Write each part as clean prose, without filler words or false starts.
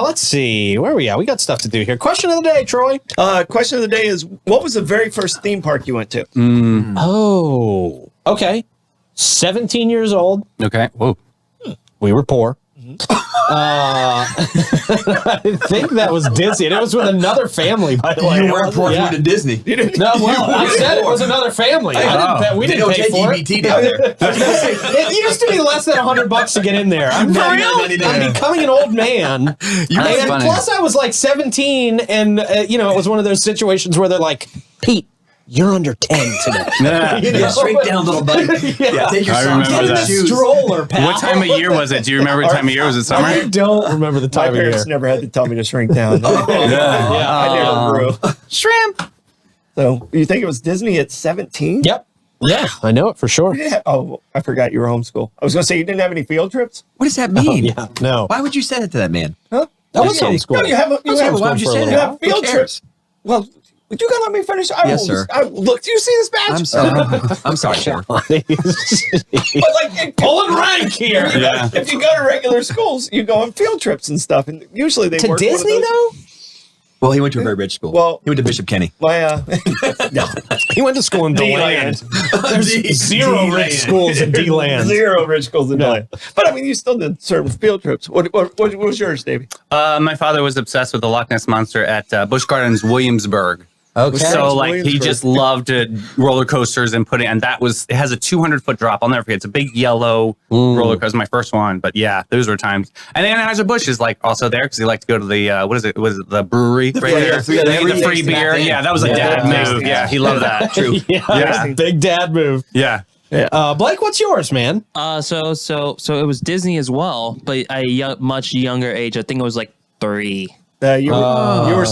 Let's see. Where are we at? We got stuff to do here. Question of the day, Troy. Question of the day is, what was the very first theme park you went to? Oh, okay. 17 years old. Okay. Whoa. We were poor. I think that was Disney. And it was with another family, by the way. You weren't poor to Disney. No, well, I said it was another family. We didn't pay for it. down there. It used to be less than $100 to get in there. I'm becoming an old man. That's funny. Plus, I was like 17, and it was one of those situations where they're like, Pete, you're under 10 today. Yeah, straight down, little buddy. Yeah, take your socks off and shoes. Stroller, pal. What time of year was it? Do you remember what time of year? Was it summer? I don't remember the time My of year. parents never had to tell me to shrink down. I never grew. Shrimp. So you think it was Disney at 17? Yep. Yeah, I know it for sure. Yeah. Oh, I forgot you were homeschool. I was going to say you didn't have any field trips? What does that mean? Yeah, no. Why would you say that to that man? Huh? That was homeschool. No, you have Why would you say that? You have field trips. Well, would you gotta let me finish? Yes, sir. Look, do you see this badge? I'm sorry. I'm sorry, sir. But like, pulling rank here. Yeah. If you go to regular schools, you go on field trips and stuff, and usually they To work Disney, though? Well, he went to a very rich school. Well, he went to Bishop Kenny. My no, He went to school in DeLand. There's zero rich schools in DeLand. Zero rich schools in DeLand. But I mean, you still did certain field trips. What was yours, Davey? My father was obsessed with the Loch Ness Monster at Busch Gardens, Williamsburg. Okay. So like he just loved roller coasters and it has a 200-foot drop. I'll never forget. It's a big yellow roller coaster, my first one. But yeah, those were times. And then Anheuser-Busch is like also there because he liked to go to the was it the brewery right there? The free beer. Yeah, that was a dad move. Yeah, he loved that. True. Yeah, big dad move. Yeah. Blake, what's yours, man? So it was Disney as well, but at a much younger age. I think it was like 3. You were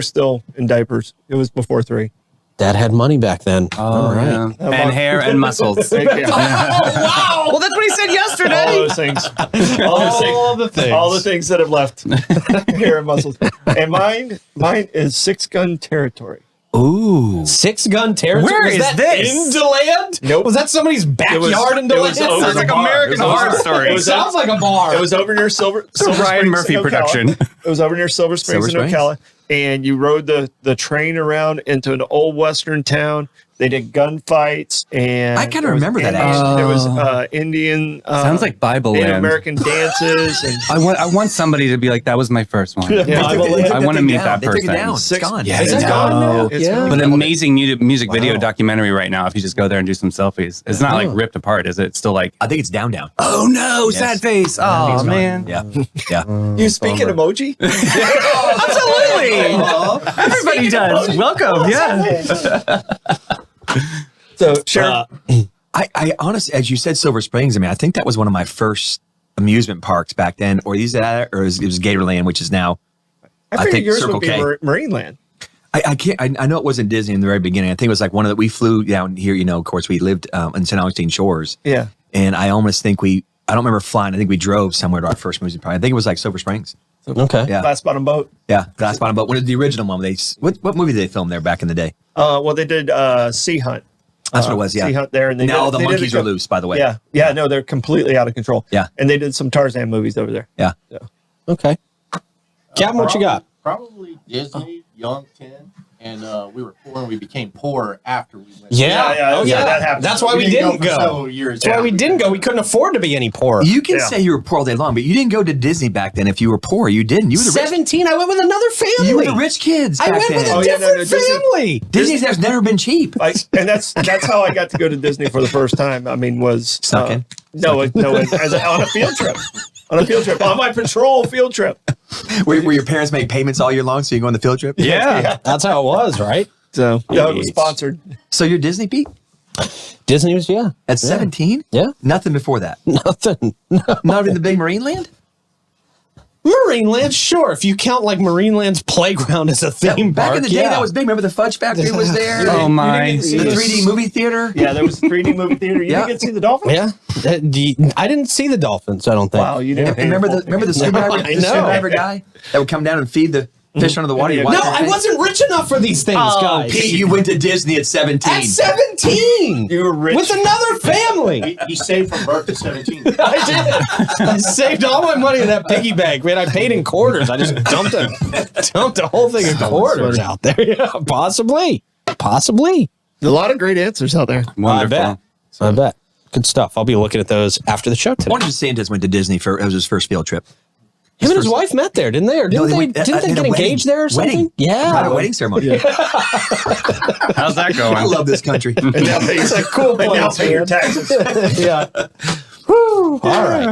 still in diapers. It was before 3. Dad had money back then. All right. Yeah. And hair and muscles. Oh, wow. Well, that's what he said yesterday. All those things. All the things that have left. Hair and muscles. And mine is 6-gun territory. Ooh. 6-gun territory? Where is that this? in DeLand? Nope. Was that somebody's backyard in DeLand? Sounds like American Horror Story. It sounds like a bar. It was over near Silver Ryan Springs, Murphy Ocala. production. It was over near Silver Springs in Ocala. And you rode the train around into an old western town. They did gunfights, and I kind of remember that. Actually, there was Indian. Sounds like Bible Native Land. American dances. And I want somebody to be like, that was my first one. I want to meet that person. They took it down. It's gone. Yeah, it's gone now. Yeah. But an amazing music video documentary right now. If you just go there and do some selfies, it's not like ripped apart, is it? It's still like, I think it's down. oh no, sad face. Oh man. Yeah. Yeah. You speak in emoji? Absolutely. Everybody does. Welcome. Yeah. So, sure. I honestly, as you said, Silver Springs. I mean, I think that was one of my first amusement parks back then, or it was Gatorland, which is now. I think yours Circle would be K. Marineland. I can't. I know it wasn't Disney in the very beginning. I think it was like one of the. We flew down here. Of course, we lived in St. Augustine Shores. Yeah. And I almost think I don't remember flying. I think we drove somewhere to our first amusement park. I think it was like Silver Springs. Okay. Yeah. Glass Bottom Boat. Yeah. Glass Bottom Boat. What is the original one? What movie did they film there back in the day? Well, they did Sea Hunt. That's what it was. Yeah. Sea Hunt there, and now all the monkeys are loose. By the way. Yeah. Yeah. No, they're completely out of control. Yeah. And they did some Tarzan movies over there. Yeah. Okay. Captain, what you got? Probably Disney, Young 10, and we were poor and we became poor after we went. Yeah, that happened. That's why we didn't for go. several years. That's why we didn't go. We couldn't afford to be any poorer. You can say you were poor all day long, but you didn't go to Disney back then. If you were poor, you didn't. You were the 17. I went with another family. You were the rich kids. I Back went with then. a different family. Disney's has never been cheap. And that's how I got to go to Disney for the first time. I mean, was Snuck in? No, on a field trip. On my patrol field trip. Where your parents make payments all year long, so you go on the field trip? Yeah, that's how it was, right? So no, it was sponsored. So you're Disney, Pete? Disney was, yeah. At 17? Yeah. Nothing before that? Nothing. No. Not even the big Marineland? Marineland, sure. If you count like Marineland's playground as a theme park. Back in the day, that was big. Remember the Fudge Factory was there? Oh my. The 3D movie theater? Yeah, there was a 3D movie theater. You didn't get to see the dolphins? Yeah. I didn't see the dolphins, I don't think. Wow, you didn't. Remember the scuba diver, guy that would come down and feed the Fish under the water. No, I wasn't rich enough for these things, guys. Pete, you went to Disney at 17. At 17! You were rich. With another family. He saved from birth to 17. I did. I saved all my money in that piggy bank. Man, I paid in quarters. I just dumped a whole thing of quarters out there. Yeah, possibly. A lot of great answers out there. Wonderful. I bet. Good stuff. I'll be looking at those after the show today. One of his DeSantis went to Disney for it was his first field trip. Him and his wife met there, didn't they? Or didn't they get engaged there or something? Wedding. Yeah. Private wedding ceremony. How's that going? I love this country. And now pay, It's a cool place. and now pay your taxes. Yeah. Whew. All right.